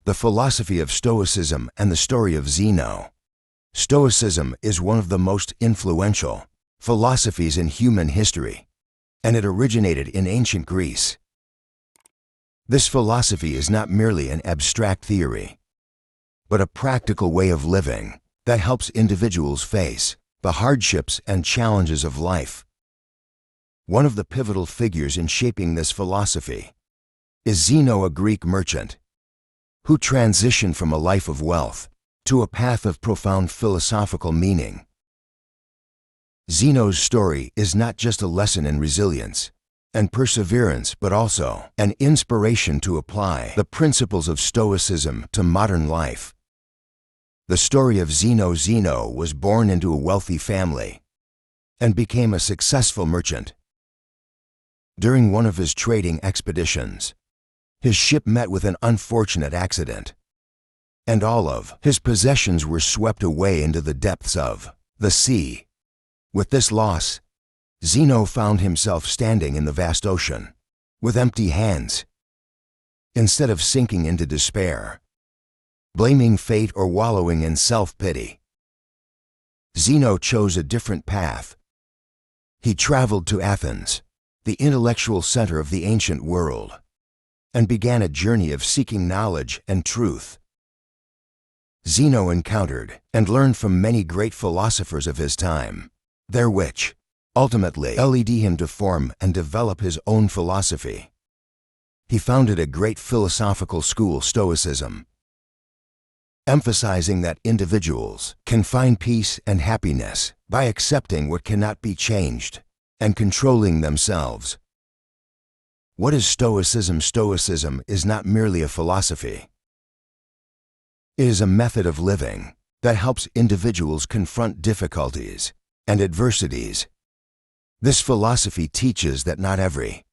The philosophy of Stoicism and the story of Zeno. Stoicism is one of the most influential philosophies in human history, and it originated in ancient Greece. This philosophy is not merely an abstract theory, but a practical way of living that helps individuals face the hardships and challenges of life. One of the pivotal figures in shaping this philosophy is Zeno, a Greek merchant, who transitioned from a life of wealth to a path of profound philosophical meaning. Zeno's story is not just a lesson in resilience and perseverance, but also an inspiration to apply the principles of Stoicism to modern life. The story of Zeno. Zeno was born into a wealthy family and became a successful merchant. During one of his trading expeditions, his ship met with an unfortunate accident, and all of his possessions were swept away into the depths of the sea. With this loss, Zeno found himself standing in the vast ocean with empty hands. Instead of sinking into despair, blaming fate, or wallowing in self-pity, Zeno chose a different path. He traveled to Athens, the intellectual center of the ancient world, and began a journey of seeking knowledge and truth. Zeno encountered and learned from many great philosophers of his time, their which ultimately led him to form and develop his own philosophy. He founded a great philosophical school, Stoicism, emphasizing that individuals can find peace and happiness by accepting what cannot be changed and controlling themselves. What is Stoicism? Stoicism is not merely a philosophy. It is a method of living that helps individuals confront difficulties and adversities. This philosophy teaches that not every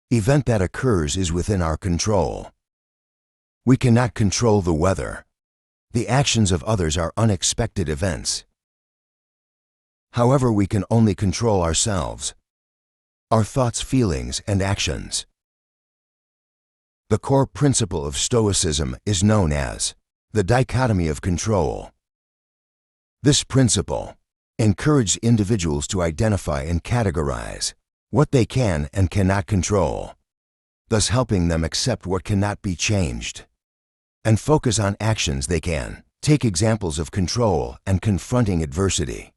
event that occurs is within our control. We cannot control the weather. The actions of others are unexpected events. However, we can only control ourselves, our thoughts, feelings, and actions. The core principle of Stoicism is known as the Dichotomy of Control. This principle encourages individuals to identify and categorize what they can and cannot control, thus helping them accept what cannot be changed and focus on actions they can take. Examples of control and confronting adversity.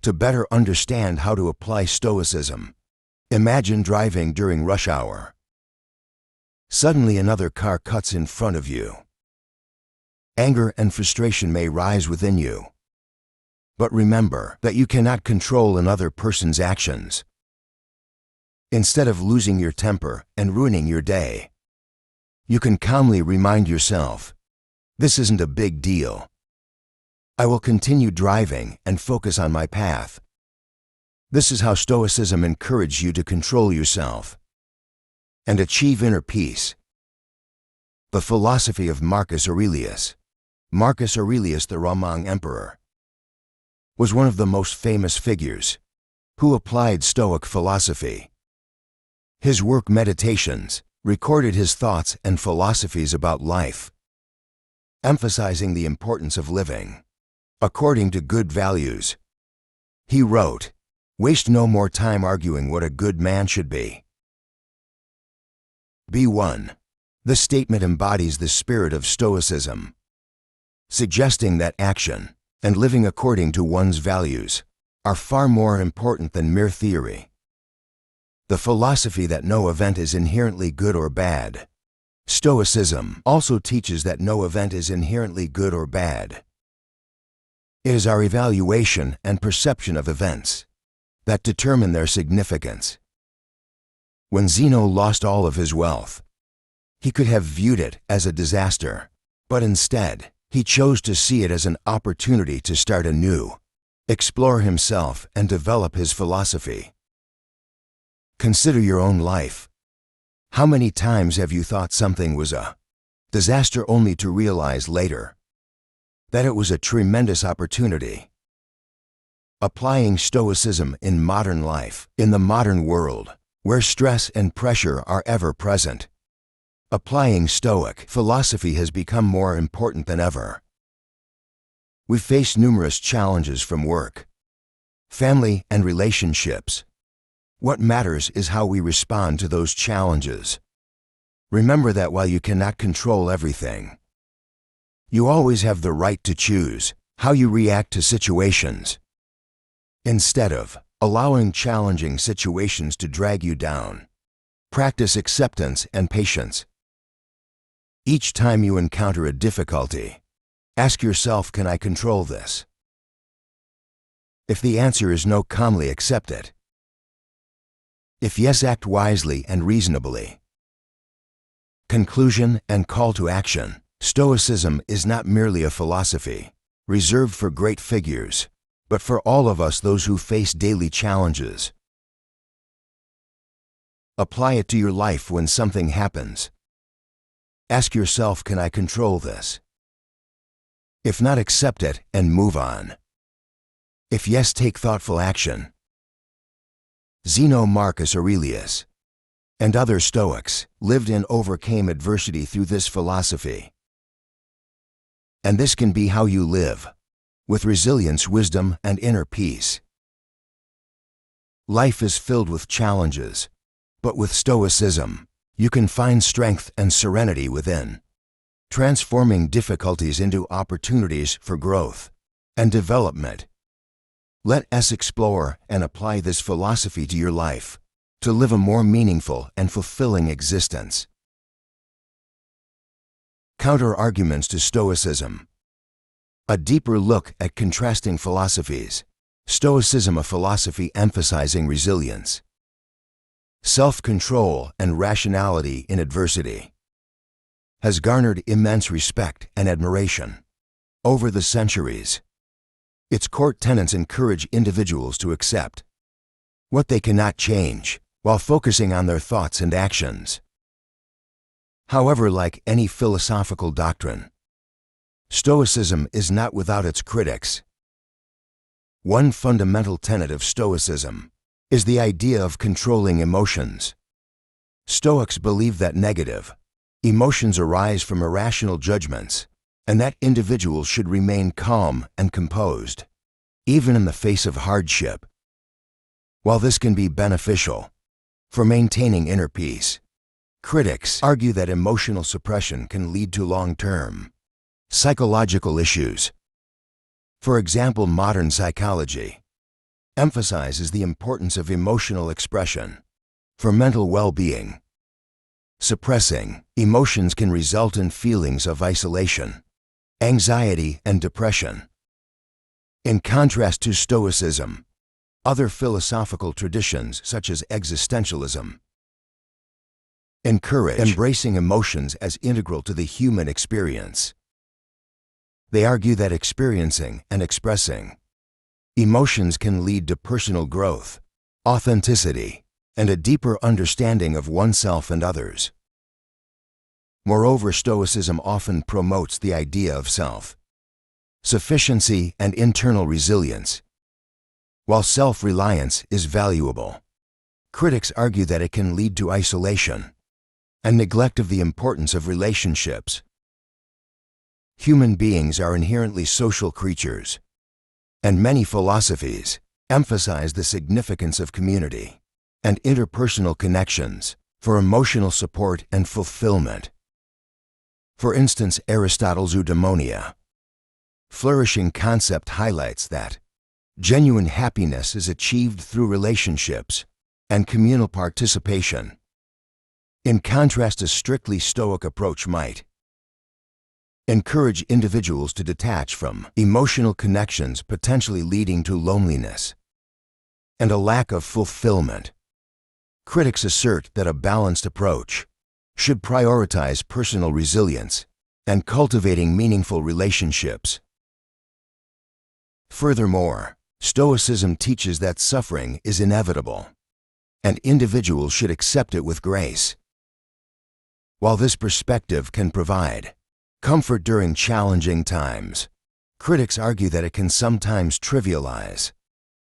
To better understand how to apply Stoicism, imagine driving during rush hour. Suddenly another car cuts in front of you. Anger and frustration may rise within you. But remember that you cannot control another person's actions. Instead of losing your temper and ruining your day, you can calmly remind yourself, "This isn't a big deal. I will continue driving and focus on my path." This is how Stoicism encourages you to control yourself and achieve inner peace. The philosophy of Marcus Aurelius. Marcus Aurelius, the Roman emperor, was one of the most famous figures who applied Stoic philosophy. His work, Meditations, recorded his thoughts and philosophies about life, emphasizing the importance of living according to good values. He wrote, "Waste no more time arguing what a good man should be. Be one." This statement embodies the spirit of Stoicism, suggesting that action and living according to one's values are far more important than mere theory. The philosophy that no event is inherently good or bad. Stoicism also teaches that no event is inherently good or bad. It is our evaluation and perception of events that determine their significance. When Zeno lost all of his wealth, he could have viewed it as a disaster, but instead, he chose to see it as an opportunity to start anew, explore himself, and develop his philosophy. Consider your own life. How many times have you thought something was a disaster only to realize later that it was a tremendous opportunity? Applying Stoicism in modern life, in the modern world, where stress and pressure are ever present, Applying Stoic philosophy has become more important than ever. We face numerous challenges from work, family, and relationships. What matters is how we respond to those challenges. Remember that while you cannot control everything, you always have the right to choose how you react to situations. Instead of allowing challenging situations to drag you down, practice acceptance and patience. Each time you encounter a difficulty, ask yourself, can I control this? If the answer is no, calmly accept it. If yes, act wisely and reasonably. Conclusion and call to action. Stoicism is not merely a philosophy reserved for great figures, but for all of us, those who face daily challenges. Apply it to your life when something happens. Ask yourself, can I control this? If not, accept it and move on. If yes, take thoughtful action. Zeno, Marcus Aurelius, and other Stoics lived and overcame adversity through this philosophy. And this can be how you live, with resilience, wisdom, and inner peace. Life is filled with challenges, but with Stoicism, you can find strength and serenity within, transforming difficulties into opportunities for growth and development. Let us explore and apply this philosophy to your life to live a more meaningful and fulfilling existence. Counterarguments to Stoicism. A deeper look at contrasting philosophies. Stoicism, a philosophy emphasizing resilience, self-control, and rationality in adversity, has garnered immense respect and admiration over the centuries. Its core tenets encourage individuals to accept what they cannot change while focusing on their thoughts and actions. However, like any philosophical doctrine, Stoicism is not without its critics. One fundamental tenet of Stoicism is the idea of controlling emotions. Stoics believe that negative emotions arise from irrational judgments, and that individuals should remain calm and composed, even in the face of hardship. While this can be beneficial for maintaining inner peace, critics argue that emotional suppression can lead to long-term psychological issues. For example, modern psychology emphasizes the importance of emotional expression for mental well-being. Suppressing emotions can result in feelings of isolation, anxiety, and depression. In contrast to Stoicism, other philosophical traditions such as Existentialism encourage embracing emotions as integral to the human experience. They argue that experiencing and expressing emotions can lead to personal growth, authenticity, and a deeper understanding of oneself and others. Moreover, Stoicism often promotes the idea of self-sufficiency and internal resilience. While self-reliance is valuable, critics argue that it can lead to isolation and neglect of the importance of relationships. Human beings are inherently social creatures, and many philosophies emphasize the significance of community and interpersonal connections for emotional support and fulfillment. For instance, Aristotle's eudaimonia flourishing concept highlights that genuine happiness is achieved through relationships and communal participation. In contrast, a strictly Stoic approach might encourage individuals to detach from emotional connections, potentially leading to loneliness and a lack of fulfillment. Critics assert that a balanced approach should prioritize personal resilience and cultivating meaningful relationships. Furthermore, Stoicism teaches that suffering is inevitable, and individuals should accept it with grace. While this perspective can provide comfort during challenging times, critics argue that it can sometimes trivialize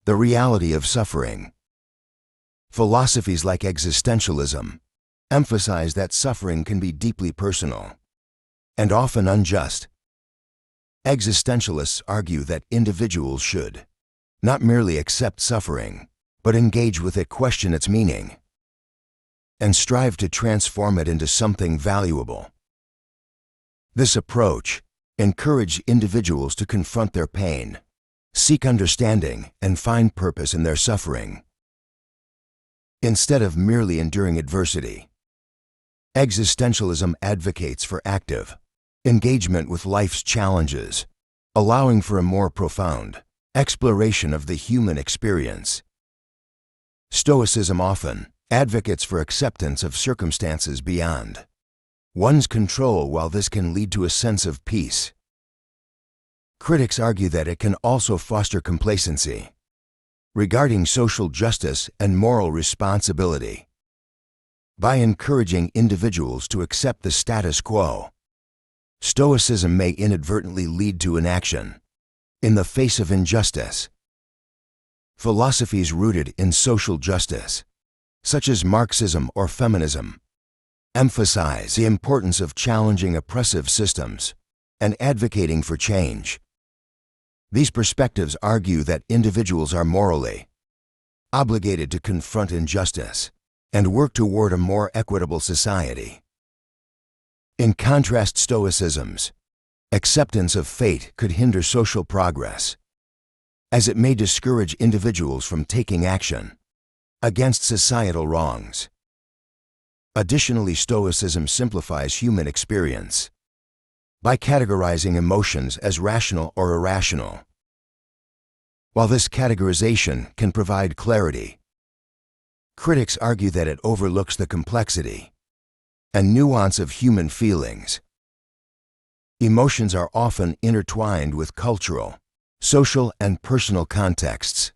the reality of suffering. Philosophies like Existentialism emphasize that suffering can be deeply personal and often unjust. Existentialists argue that individuals should not merely accept suffering, but engage with it, question its meaning, and strive to transform it into something valuable. This approach encourages individuals to confront their pain, seek understanding, and find purpose in their suffering, instead of merely enduring adversity. Existentialism advocates for active engagement with life's challenges, allowing for a more profound exploration of the human experience. Stoicism often advocates for acceptance of circumstances beyond one's control. While this can lead to a sense of peace, critics argue that it can also foster complacency regarding social justice and moral responsibility. By encouraging individuals to accept the status quo, Stoicism may inadvertently lead to inaction in the face of injustice. Philosophies rooted in social justice, such as Marxism or feminism, emphasize the importance of challenging oppressive systems and advocating for change. These perspectives argue that individuals are morally obligated to confront injustice and work toward a more equitable society. In contrast, Stoicism's acceptance of fate could hinder social progress, as it may discourage individuals from taking action against societal wrongs. Additionally, Stoicism simplifies human experience by categorizing emotions as rational or irrational. While this categorization can provide clarity, critics argue that it overlooks the complexity and nuance of human feelings. Emotions are often intertwined with cultural, social, and personal contexts,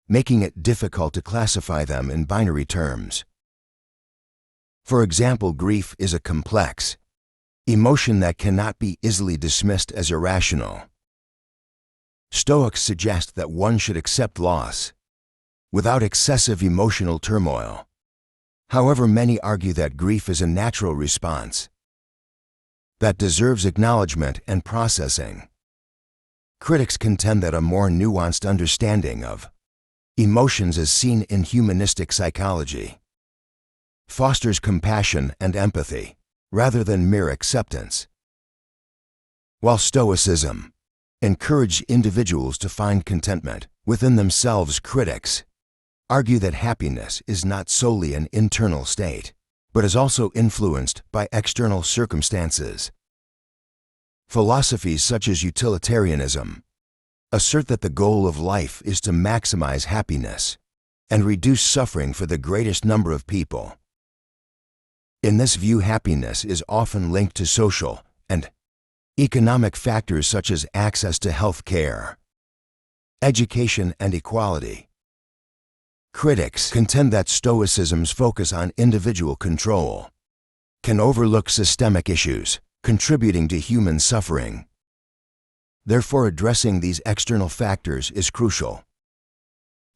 making it difficult to classify them in binary terms. For example, grief is a complex emotion that cannot be easily dismissed as irrational. Stoics suggest that one should accept loss without excessive emotional turmoil. However, many argue that grief is a natural response that deserves acknowledgement and processing. Critics contend that a more nuanced understanding of emotions as seen in humanistic psychology fosters compassion and empathy rather than mere acceptance. While Stoicism encourages individuals to find contentment within themselves, critics argue that happiness is not solely an internal state, but is also influenced by external circumstances. Philosophies such as utilitarianism assert that the goal of life is to maximize happiness and reduce suffering for the greatest number of people. In this view, happiness is often linked to social and economic factors such as access to health care, education, and equality. Critics contend that Stoicism's focus on individual control can overlook systemic issues contributing to human suffering. Therefore, addressing these external factors is crucial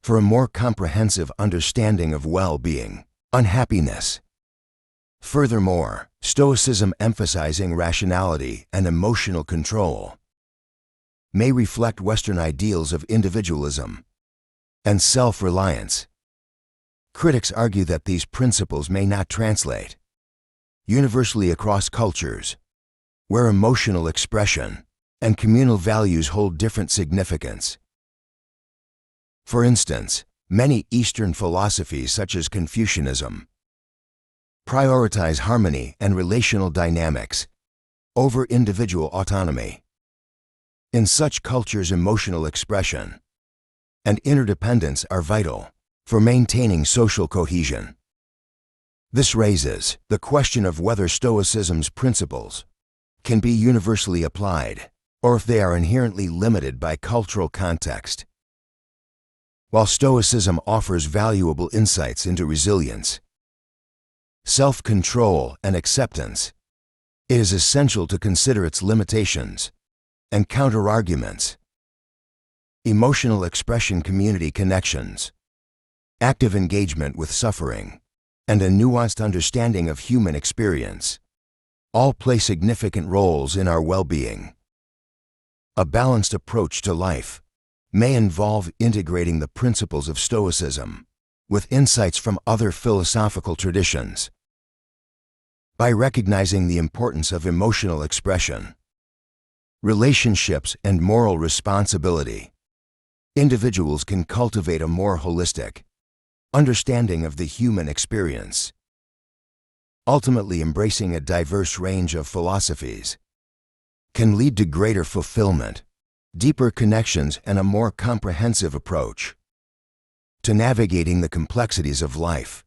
for a more comprehensive understanding of well-being, unhappiness. Furthermore, Stoicism emphasizing rationality and emotional control may reflect Western ideals of individualism and self-reliance. Critics argue that these principles may not translate universally across cultures, where emotional expression and communal values hold different significance. For instance, many Eastern philosophies such as Confucianism prioritize harmony and relational dynamics over individual autonomy. In such cultures, emotional expression and interdependence are vital for maintaining social cohesion. This raises the question of whether Stoicism's principles can be universally applied, or if they are inherently limited by cultural context. While Stoicism offers valuable insights into resilience, self-control, and acceptance, it is essential to consider its limitations and counterarguments. Emotional expression, community connections, active engagement with suffering, and a nuanced understanding of human experience all play significant roles in our well-being. A balanced approach to life may involve integrating the principles of Stoicism with insights from other philosophical traditions. By recognizing the importance of emotional expression, relationships, and moral responsibility, individuals can cultivate a more holistic understanding of the human experience. Ultimately, embracing a diverse range of philosophies can lead to greater fulfillment, deeper connections, and a more comprehensive approach to navigating the complexities of life.